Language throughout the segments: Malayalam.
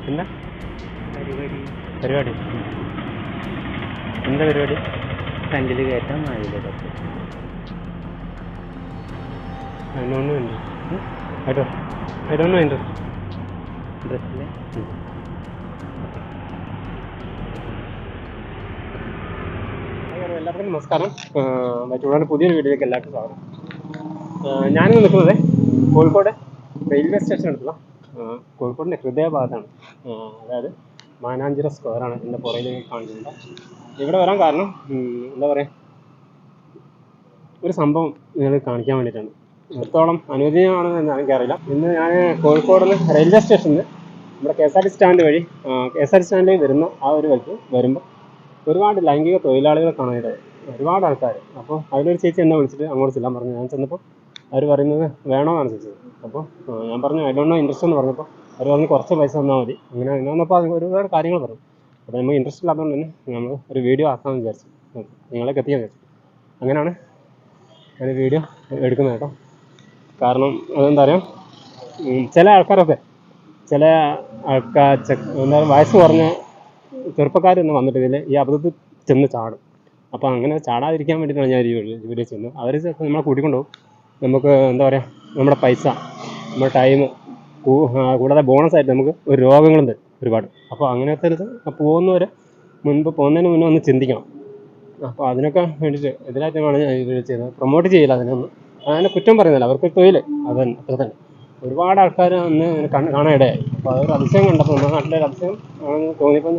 എന്താ പരിപാടി? എന്താ പരിപാടി? ഫ്രണ്ടിൽ കയറ്റാൻ മഴയില്ല. ഡ്രസ്സിൽ എല്ലാവർക്കും നമസ്കാരം. ചൂടാണ് പുതിയൊരു വീഡിയോയിലേക്ക് എല്ലാവർക്കും സ്വാഗതം. ഞാനിന്ന് നിൽക്കുന്നത് കോഴിക്കോട് റെയിൽവേ സ്റ്റേഷൻ അടുത്തുള്ള കോഴിക്കോടിൻ്റെ ഹൃദയഭാഗത്താണ്. അതായത് മാനാഞ്ചിറ സ്ക്വയറാണ് എൻ്റെ പുറകിലേക്ക് കാണിക്കുന്നത്. ഇവിടെ വരാൻ കാരണം എന്താ പറയുക, ഒരു സംഭവം നിങ്ങൾ കാണിക്കാൻ വേണ്ടിയിട്ടാണ്. എത്രത്തോളം അനുവദനീയമാണെന്ന് എനിക്കറിയില്ല. ഇന്ന് ഞാൻ കോഴിക്കോട് റെയിൽവേ സ്റ്റേഷനിൽ നമ്മുടെ KSRTC സ്റ്റാൻഡ് വഴി KSRTC സ്റ്റാൻഡിലേക്ക് വരുന്ന ആ ഒരു വഴിക്ക് വരുമ്പോൾ ഒരുപാട് ലൈംഗിക തൊഴിലാളികളെ കാണാനായിട്ട് ഒരുപാട് ആൾക്കാർ. അപ്പോൾ അതിലൊരു ചേച്ചി എന്നെ വിളിച്ചിട്ട് അങ്ങോട്ട് ചെല്ലാൻ പറഞ്ഞു. ഞാൻ ചെന്നപ്പോൾ അവർ പറയുന്നത് വേണമെന്നാണ് ചോദിച്ചത്. അപ്പോൾ ഞാൻ പറഞ്ഞു ഐ ഡോണ്ട് നോ ഇൻട്രസ്റ്റ് എന്ന് പറഞ്ഞപ്പോൾ അവർ പറഞ്ഞു കുറച്ച് പൈസ തന്നാൽ മതി. അങ്ങനെ വന്നപ്പോൾ അത് ഒരുപാട് കാര്യങ്ങൾ പറഞ്ഞു. അപ്പോൾ നമുക്ക് ഇൻട്രസ്റ്റ് ഇല്ലാത്തതുകൊണ്ട് തന്നെ നമ്മൾ ഒരു വീഡിയോ ആക്കാമെന്ന് വിചാരിച്ചു, നിങ്ങളേക്ക് എത്തിക്കാൻ വിചാരിച്ചു. അങ്ങനെയാണ് ഞാൻ വീഡിയോ എടുക്കുന്നത് കേട്ടോ. കാരണം അതെന്താ പറയുക, ചില ആൾക്കാരൊക്കെ എന്താ വയസ്സ് കുറഞ്ഞ ചെറുപ്പക്കാരൊന്ന് വന്നിട്ട് ഇതിൽ ഈ അബദ്ധത്തിൽ ചെന്ന് ചാടും. അപ്പോൾ അങ്ങനെ ചാടാതിരിക്കാൻ വേണ്ടിയിട്ടാണ് ഞാൻ ഈ വീഡിയോ ചെയ്യുന്നത്. അവർ നമ്മളെ കൂട്ടിക്കൊണ്ടുപോകും. നമുക്ക് എന്താ പറയുക, നമ്മുടെ പൈസ, നമ്മുടെ ടൈം, കൂടാതെ ബോണസായിട്ട് നമുക്ക് ഒരു രോഗങ്ങളും തരും ഒരുപാട്. അപ്പോൾ അങ്ങനത്തെ ഇത് പോകുന്നവരെ പോകുന്നതിന് മുന്നേ ഒന്ന് ചിന്തിക്കണം. അപ്പോൾ അതിനൊക്കെ വേണ്ടിയിട്ട് എതിരായിട്ടാണ് ഞാൻ ഈ വീഡിയോ ചെയ്യുന്നത്. പ്രൊമോട്ട് ചെയ്യില്ല അതിനൊന്നും, അങ്ങനെ കുറ്റം പറയുന്നില്ല. അവർക്ക് തൊഴിൽ അത് തന്നെ, അത്ര തന്നെ. ഒരുപാട് ആൾക്കാർ അന്ന് കാണാനിടയായി. അപ്പോൾ അതൊരു അതിശയം കണ്ടപ്പോൾ, നമ്മുടെ നാട്ടിലൊരു അതിശയം ആണെന്ന് തോന്നിയപ്പോൾ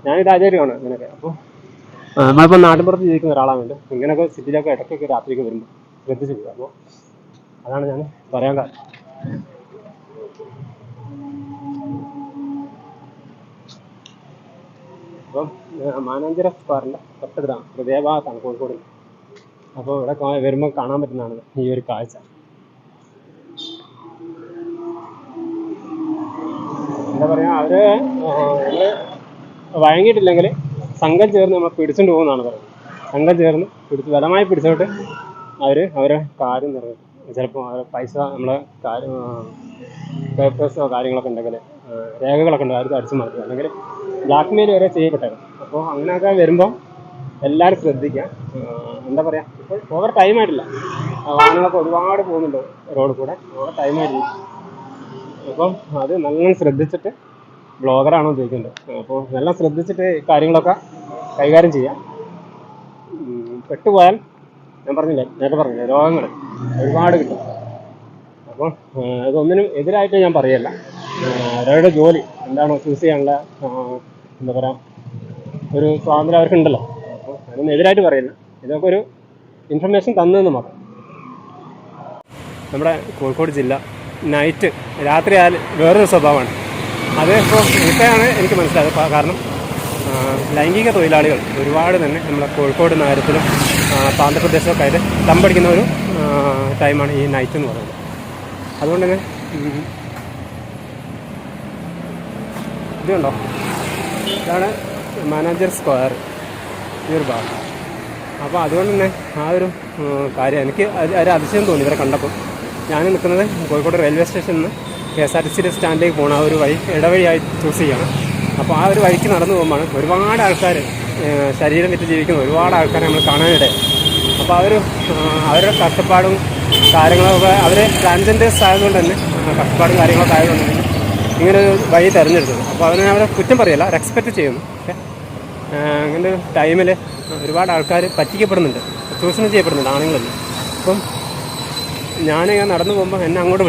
ഞാനിത് ആദ്യമായിട്ട് കാണാം ഇങ്ങനെയൊക്കെ. അപ്പോൾ നമ്മളിപ്പോൾ നാട്ടിൻപുറത്ത് ജീവിക്കുന്ന ഒരാളാണ് വേണ്ടത്. ഇങ്ങനെയൊക്കെ സിറ്റിയിലൊക്കെ ഇടയ്ക്കൊക്കെ രാത്രിയൊക്കെ വരുമ്പോൾ ശ്രദ്ധിച്ചില്ല. അപ്പോൾ അതാണ് ഞാൻ പറയാൻ കാരണം. അപ്പം മാനാഞ്ചിറ സ്ക്വയറിൻ്റെ തൊട്ടടുത്താണ്, ഹൃദയഭാഗത്താണ് കോഴിക്കോട്. അപ്പോൾ ഇവിടെ വരുമ്പോൾ കാണാൻ പറ്റുന്നതാണ് ഈ ഒരു കാഴ്ച. എന്താ പറയുക, അവർ നമ്മൾ വഴങ്ങിയിട്ടില്ലെങ്കിൽ സംഘം ചേർന്ന് നമ്മളെ പിടിച്ചുകൊണ്ട് പോകുന്നതാണ് പറയുന്നത്. സംഘം ചേർന്ന് ബലമായി പിടിച്ചോട്ട് അവരെ കാര്യം നിറവേറ്റും. ചിലപ്പോൾ പൈസ, നമ്മളെ പേപ്പേഴ്സോ കാര്യങ്ങളൊക്കെ ഉണ്ടെങ്കിൽ, രേഖകളൊക്കെ ഉണ്ട്, അവർക്ക് അടിച്ചു മാറ്റുക, അല്ലെങ്കിൽ ബ്ലാക്ക് മെയിൽ വരെ ചെയ്യപ്പെട്ടേക്കും. അപ്പോൾ അങ്ങനെയൊക്കെ വരുമ്പോൾ എല്ലാവരും ശ്രദ്ധിക്കുക. എന്താ പറയുക, ഇപ്പോൾ ഓവർ ടൈമായിട്ടില്ല, വാഹനങ്ങളൊക്കെ ഒരുപാട് പോകുന്നുണ്ട് റോഡിൽ കൂടെ, ഓവർ ടൈമായിട്ടില്ല. അപ്പം അത് നല്ലോണം ശ്രദ്ധിച്ചിട്ട്, ബ്ലോഗറാണോ ഉപയോഗിക്കേണ്ടത്, അപ്പോൾ എല്ലാം ശ്രദ്ധിച്ചിട്ട് കാര്യങ്ങളൊക്കെ കൈകാര്യം ചെയ്യാം. പെട്ടുപോയാൽ നേരത്തെ പറഞ്ഞില്ലേ, രോഗങ്ങൾ ഒരുപാട് കിട്ടും. അപ്പം ഇതൊന്നിനും എതിരായിട്ട് ഞാൻ പറയല്ല. അവരുടെ ജോലി എന്താണോ ചൂസ് ചെയ്യാനുള്ള എന്താ പറയുക, ഒരു സ്വാതന്ത്ര്യം അവർക്കുണ്ടല്ലോ. അപ്പോൾ അതൊന്നും എതിരായിട്ട് പറയില്ല. ഇതൊക്കെ ഒരു ഇൻഫർമേഷൻ തന്നതെന്ന് മാത്രം. നമ്മുടെ കോഴിക്കോട് ജില്ല നൈറ്റ്, രാത്രി ആയാൽ വേറൊരു സ്വഭാവമാണ്. അത് ഇപ്പോഴാണ് എനിക്ക് മനസ്സിലായത്. കാരണം ലൈംഗിക തൊഴിലാളികൾ ഒരുപാട് തന്നെ നമ്മുടെ കോഴിക്കോട് നഗരത്തിലും ആന്ധ്രാപ്രദേശൊക്കെ ആയിട്ട് തമ്പടിക്കുന്ന ഒരു ടൈമാണ് ഈ നൈറ്റ് എന്ന് പറയുന്നത്. അതുകൊണ്ട് തന്നെ ഇതുണ്ടോ, ഇതാണ് മാനാഞ്ചിറ സ്ക്വയർ, ഈ ഒരു ഭാഗം. അപ്പോൾ അതുകൊണ്ട് തന്നെ ആ ഒരു കാര്യം എനിക്ക് ഒരു അതിശയം തോന്നി ഇവരെ കണ്ടപ്പോൾ. ഞാൻ നിൽക്കുന്നത് കോഴിക്കോട് റെയിൽവേ സ്റ്റേഷനിൽ നിന്ന് KSRTC സ്റ്റാൻഡിലേക്ക് പോകുന്ന ആ ഒരു വഴി ഇടവഴിയായി ചൂസ് ചെയ്യണം. അപ്പോൾ ആ ഒരു വഴിക്ക് നടന്നു പോകുമ്പോൾ ഒരുപാട് ആൾക്കാർ, ശരീരം വിറ്റ് ജീവിക്കുന്ന ഒരുപാട് ആൾക്കാരെ നമ്മൾ കാണാനിടയായി. അപ്പോൾ അവരുടെ കഷ്ടപ്പാടും കാര്യങ്ങളൊക്കെ, അവർ ട്രാൻസ്ജെൻഡേഴ്സ് ആയതുകൊണ്ട് തന്നെ കഷ്ടപ്പാടും കാര്യങ്ങളൊക്കെ ആയതുകൊണ്ട് തന്നെ ഇങ്ങനെ ഒരു വഴി തിരഞ്ഞെടുത്തത്. അപ്പോൾ അതിനെ അവരെ കുറ്റം പറയല്ല, റെസ്പെക്റ്റ് ചെയ്യുന്നു. പക്ഷേ അങ്ങനെ ഒരു ടൈമിൽ ഒരുപാട് ആൾക്കാർ പറ്റിക്കപ്പെടുന്നുണ്ട്, ചൂഷണം ചെയ്യപ്പെടുന്നുണ്ട്, ആണുങ്ങളല്ല. അപ്പം ഞാനിങ്ങനെ നടന്നു പോകുമ്പോൾ എന്നെ അങ്ങോട്ട്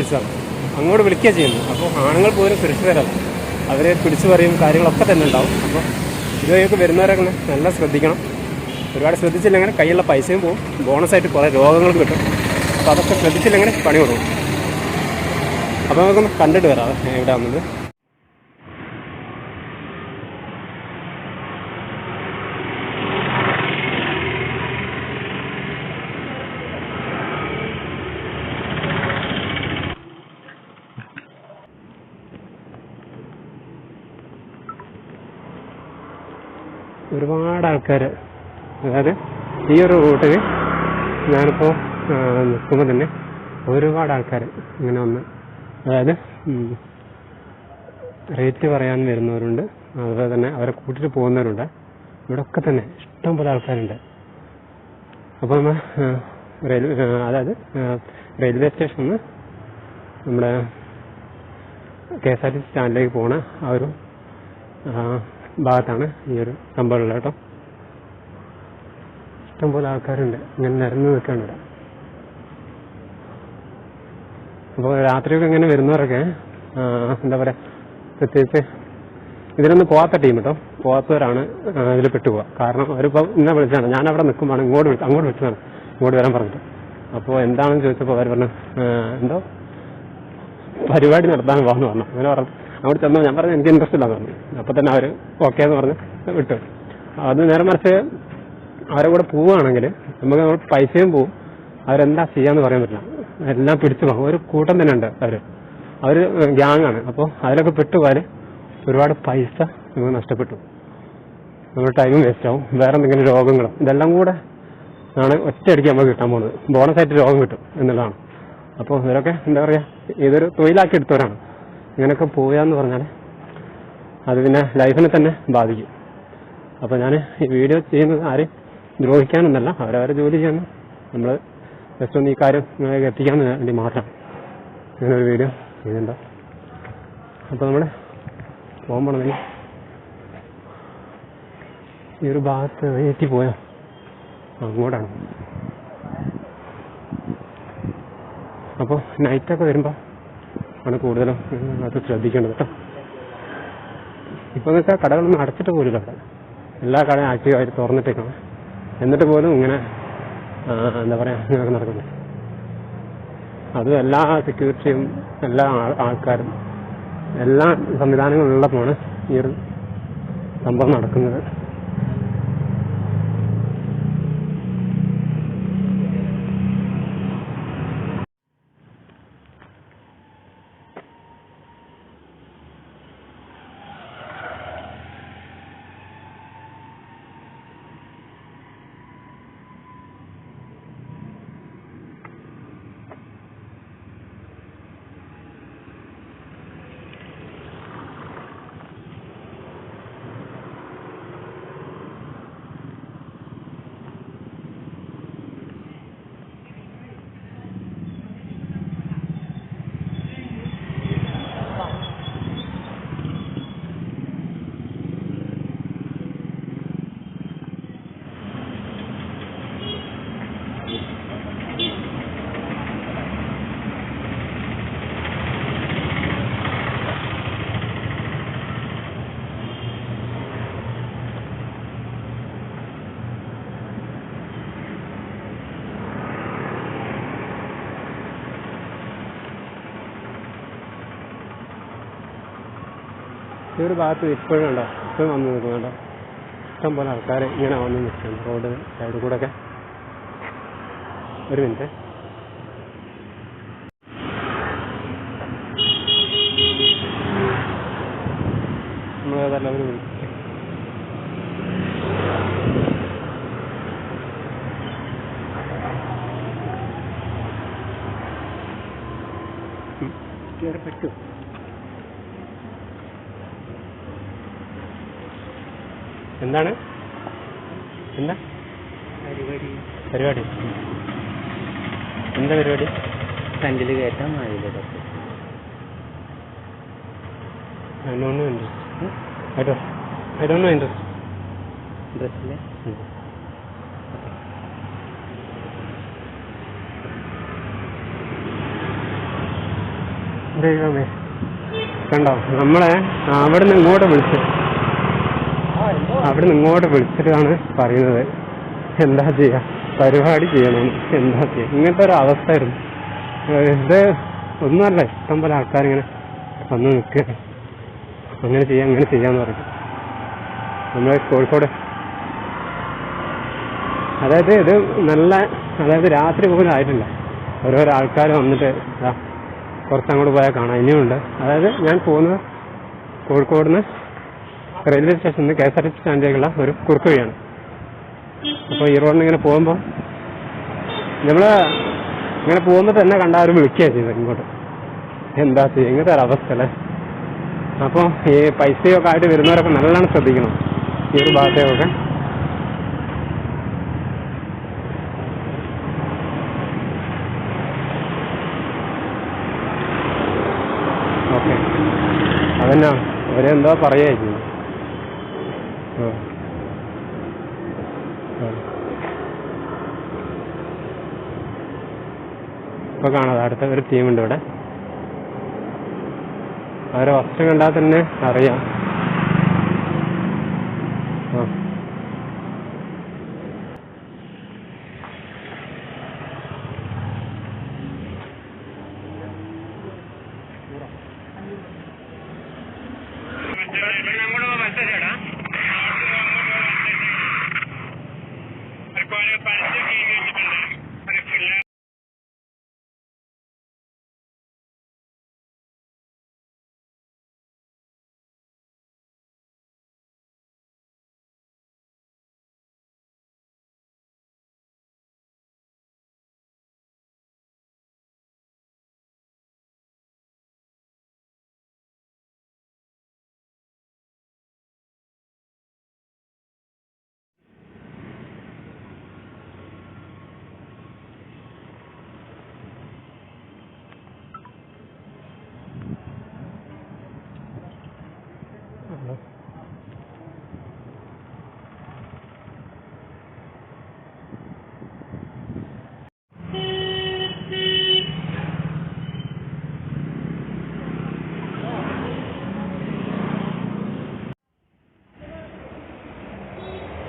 വിളിക്കുക ചെയ്യുന്നു. അപ്പോൾ ആണുങ്ങൾ പോലും സുരക്ഷിതരല്ല, അവരെ പിടിച്ചു പറയും, കാര്യങ്ങളൊക്കെ തന്നെ ഉണ്ടാവും. അപ്പോൾ ഇതുവരെയൊക്കെ വരുന്നവരൊക്കെ നല്ല ശ്രദ്ധിക്കണം. ഒരുപാട് ശ്രദ്ധിച്ചില്ലെങ്കിൽ കയ്യിലുള്ള പൈസയും പോകും, ബോണസായിട്ട് കുറേ രോഗങ്ങളും കിട്ടും. അപ്പോൾ അതൊക്കെ ശ്രദ്ധിച്ചില്ലെങ്കിൽ പണി കൊടുക്കും. അപ്പോൾ നമുക്കൊന്ന് കണ്ടിട്ട് വരാം ഇവിടെ വന്നത്. ഒരുപാട് ആൾക്കാർ, അതായത് ഈ ഒരു റൂട്ടിൽ ഞാനിപ്പോൾ നിൽക്കുമ്പോൾ തന്നെ ഒരുപാട് ആൾക്കാർ ഇങ്ങനെ വന്ന്, അതായത് റേറ്റ് പറയാൻ വരുന്നവരുണ്ട്, അതുപോലെ തന്നെ അവരെ കൂട്ടിയിട്ട് പോകുന്നവരുണ്ട്. ഇവിടെ ഒക്കെ തന്നെ ഇഷ്ടം പോലെ ആൾക്കാരുണ്ട്. അപ്പോൾ നമ്മൾ റെയിൽവേ സ്റ്റേഷനിൽ നിന്ന് നമ്മുടെ KSRTC സ്റ്റാൻഡിലേക്ക് പോണ ആ ഒരു ഭാഗത്താണ് ഈ ഒരു സംഭവമുള്ളത് കേട്ടോ. ഇഷ്ടംപോലെ ആൾക്കാരുണ്ട്, ഇങ്ങനെ നിരന്ന് നിൽക്കുകയാണ് ഇവിടെ. അപ്പോൾ രാത്രിയൊക്കെ ഇങ്ങനെ വരുന്നവരൊക്കെ എന്താ പറയുക, പ്രത്യേകിച്ച് ഇതിലൊന്നും പോകാത്ത ടീം കേട്ടോ, പോകാത്തവരാണ് ഇതിൽ പെട്ടുപോകുക. കാരണം അവരിപ്പോൾ ഇന്നെ വിളിച്ചാണ്, ഞാൻ അവിടെ നിൽക്കുമ്പോഴാണ് അങ്ങോട്ട് വിളിച്ചതാണ്, ഇങ്ങോട്ട് വരാൻ പറഞ്ഞിട്ട്. അപ്പോൾ എന്താണെന്ന് ചോദിച്ചപ്പോൾ അവർ പറഞ്ഞു എന്തോ പരിപാടി നടത്താൻ പോകാമെന്ന് പറഞ്ഞു. അങ്ങനെ പറഞ്ഞു. അവിടെ ചെന്നപ്പോൾ ഞാൻ പറഞ്ഞു എനിക്ക് ഇൻട്രസ്റ്റ് ഇല്ലാന്ന് പറഞ്ഞു. അപ്പോൾ തന്നെ അവർ ഓക്കെ എന്ന് പറഞ്ഞ് വിട്ടു. അത് നേരെ മറിച്ച് അവരെ കൂടെ പോവുകയാണെങ്കിൽ നമുക്ക് പൈസയും പോവും, അവരെന്താ ചെയ്യാന്ന് പറയാൻ പറ്റില്ല, എല്ലാം പിടിച്ചു പോകും. ഒരു കൂട്ടം തന്നെ ഉണ്ട് അവർ ഗ്യാങ്ങാണ്. അപ്പോൾ അതിലൊക്കെ പെട്ടുപോയാൽ ഒരുപാട് പൈസ നമുക്ക് നഷ്ടപ്പെട്ടു, നമ്മുടെ ടൈമും വേസ്റ്റ് ആവും, വേറെ എന്തെങ്കിലും രോഗങ്ങളും ഇതെല്ലാം കൂടെ ആണ് ഒറ്റയടിക്ക് നമുക്ക് കിട്ടാൻ പോകുന്നത്. ബോണസായിട്ട് രോഗം കിട്ടും എന്നുള്ളതാണ്. അപ്പോൾ ഇവരൊക്കെ എന്താ പറയുക, ഇതൊരു തൊഴിലാക്കി എടുത്തവരാണ്. ഇങ്ങനെയൊക്കെ പോയാന്ന് പറഞ്ഞാൽ അത് പിന്നെ ലൈഫിനെ തന്നെ ബാധിക്കും. അപ്പോൾ ഞാൻ ഈ വീഡിയോ ചെയ്യുന്നത് ആരെയും ദ്രോഹിക്കാനൊന്നല്ല, അവരവരെ ജോലി ചെയ്യുന്നു. നമ്മൾ ജസ്റ്റ് ഒന്ന് ഈ കാര്യം നിങ്ങളെ എത്തിക്കാൻ വേണ്ടി മാത്രം ഇങ്ങനൊരു വീഡിയോ ചെയ്യുന്നുണ്ടോ. അപ്പോൾ നമ്മൾ പോകാൻ പോകണമെങ്കിൽ ഈ ഒരു ഭാഗത്ത് എത്തിപ്പോയോ അങ്ങോട്ടാണ്. അപ്പോൾ നൈറ്റൊക്കെ വരുമ്പോൾ ആണ് കൂടുതലും അത് ശ്രദ്ധിക്കേണ്ടത് കേട്ടോ. ഇപ്പോൾ എന്ന് വെച്ചാൽ കടകളൊന്നും അടച്ചിട്ട് പോലും അവിടെ എല്ലാ കടയും ആക്റ്റീവായിട്ട് തുറന്നിട്ടേക്കണം. എന്നിട്ട് പോലും ഇങ്ങനെ എന്താ പറയുക ഇങ്ങനെയൊക്കെ നടക്കുന്നത്. അതും എല്ലാ സെക്യൂരിറ്റിയും എല്ലാ ആൾക്കാരും എല്ലാ സംവിധാനങ്ങളും ഉള്ളപ്പോഴാണ് ഈ ഒരു സംഭവം നടക്കുന്നത്. ഈ ഒരു ഭാഗത്ത് ഇപ്പോഴും ഉണ്ടോ, ഇപ്പോഴും വന്ന് നിൽക്കുന്നുണ്ടോ, ഇഷ്ടം പോലെ ആൾക്കാർ ഇങ്ങനെ വന്ന് നിൽക്കുന്നുണ്ട് റോഡ് സൈഡിൽ കൂടെ ഒക്കെ. ഒരു മിനിറ്റ്. നമ്മളേതല്ല ഒരു മിനിറ്റ്. പറ്റൂ. എന്താണ് എന്താ പരിപാടി? എന്താ പരിപാടി? ഫ്രണ്ടിൽ കയറ്റാൻ മാവിലിടും. I don't know interest. I don't know interest. ഡ്രസ്സിലെ ദൈവമേ, കണ്ടോ നമ്മളെ അവിടുന്ന് ഇങ്ങോട്ട് വിളിച്ചിട്ടാണ് പറയുന്നത് എന്താ ചെയ്യുക, പരിപാടി ചെയ്യണം, എന്താ ചെയ്യുക. ഇങ്ങനത്തെ ഒരു അവസ്ഥയായിരുന്നു. ഇത് ഒന്നുമല്ല, ഇഷ്ടം പോലെ ആൾക്കാരിങ്ങനെ വന്ന് നിൽക്കുക, അങ്ങനെ ചെയ്യാന്ന് പറഞ്ഞിട്ട്. നമ്മൾ കോഴിക്കോട് ഇത് രാത്രി പോലും ആയിട്ടില്ല. ഓരോരോ ആൾക്കാർ വന്നിട്ട് കുറച്ചങ്ങോട്ട് പോയാൽ കാണാം, ഇനിയുണ്ട്. ഞാൻ പോകുന്നത് കോഴിക്കോട് നിന്ന് റെയിൽവേ സ്റ്റേഷനിൽ നിന്ന് KSRTC സ്റ്റാൻഡിലേക്കുള്ള ഒരു കുറുക്ക് വഴിയാണ്. അപ്പോൾ ഈ റോഡിന് ഇങ്ങനെ പോകുമ്പോൾ നമ്മൾ ഇങ്ങനെ പോകുമ്പോൾ തന്നെ കണ്ട അവർ വിളിക്കുകയാണ് ചെയ്തത് ഇങ്ങോട്ട്. എന്താ ചെയ്യുക, ഇങ്ങനത്തെ ഒരവസ്ഥ അല്ലേ. അപ്പോൾ ഈ പൈസയൊക്കെ ആയിട്ട് വരുന്നവരൊക്കെ നല്ലോണം ശ്രദ്ധിക്കണം ഈ ഒരു ഭാഗത്തേക്കൊക്കെ. ഓക്കെ, അതന്നെ അവരെന്തോ പറയായിരിക്കും. ഇപ്പോൾ കാണാതെ അടുത്ത ഒരു ടീമുണ്ട് ഇവിടെ. അവരെ വസ്ത്രം കണ്ടാൽ തന്നെ അറിയാം.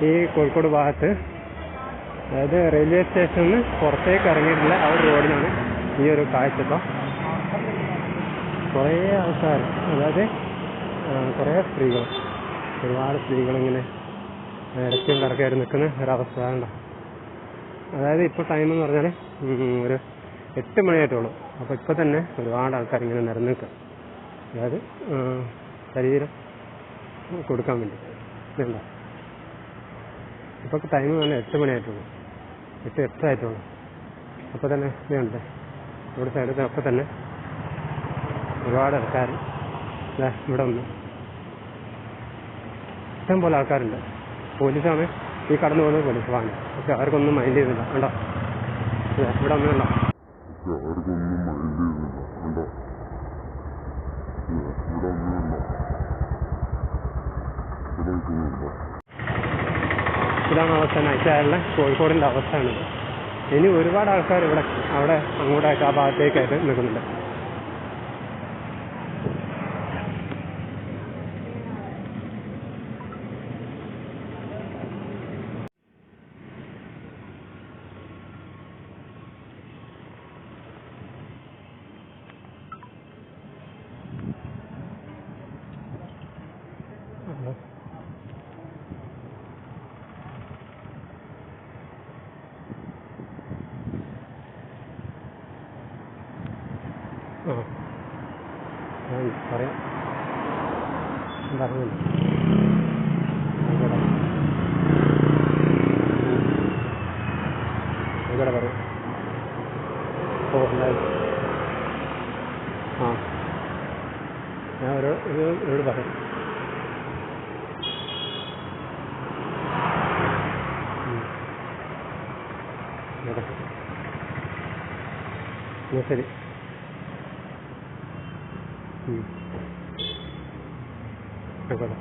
ഈ കോഴിക്കോട് ഭാഗത്ത്, അതായത് റെയിൽവേ സ്റ്റേഷനിൽ നിന്ന് പുറത്തേക്ക് ഇറങ്ങിയിട്ടുള്ള ആ ഒരു റോഡിലാണ് ഈ ഒരു കാഴ്ച. ഇപ്പോൾ കുറേ ആൾക്കാർ, അതായത് കുറേ സ്ത്രീകൾ, ഒരുപാട് സ്ത്രീകളിങ്ങനെ ഇടയ്ക്കും കറക്കായിട്ട് നിൽക്കുന്ന ഒരവസ്ഥ ഉണ്ടോ. അതായത് ഇപ്പോൾ ടൈം എന്ന് പറഞ്ഞാൽ ഒരു 8 മണിയായിട്ടുള്ളൂ. അപ്പോൾ ഇപ്പോൾ തന്നെ ഒരുപാട് ആൾക്കാർ ഇങ്ങനെ നിരന്ന് നിൽക്കുക, അതായത് ശരീരം കൊടുക്കാൻ വേണ്ടി. ഇതുണ്ടോ, ഇപ്പോൾ ടൈം തന്നെ 8 മണിയായിട്ടുള്ളൂ, 8 ആയിട്ടുള്ളൂ. അപ്പോൾ തന്നെ ഇതുണ്ട് ഇവിടെ സൈഡിലൊക്കെ തന്നെ ഒരുപാട് ആൾക്കാർ ഇവിടെ വന്നു. ഇഷ്ടം പോലെ ആൾക്കാരുണ്ട്. പോലീസാണ് ഈ കടന്നു പോകുന്നത്, പോലീസ് വാഹനം. പക്ഷെ അവർക്കൊന്നും മൈൻഡ് ചെയ്യുന്നില്ല. ഉണ്ടോ, ഇവിടെ ഒന്നുമില്ല. ഇതാണ് അവസ്ഥ. നൈറ്റായുള്ള കോഴിക്കോടിൻ്റെ അവസ്ഥയാണിത്. ഇനി ഒരുപാട് ആൾക്കാർ ഇവിടെ അവിടെ അങ്ങോട്ടായിട്ട് ആ ഭാഗത്തേക്കായിട്ട് നിൽക്കുന്നുണ്ട്. പറയാം, പറഞ്ഞില്ല. ഇവിടെ പറയാം. ഓ എന്തായാലും ഞാൻ ഇവരോട് പറയാം. ശരി. ആയിക്കോട്ടെ.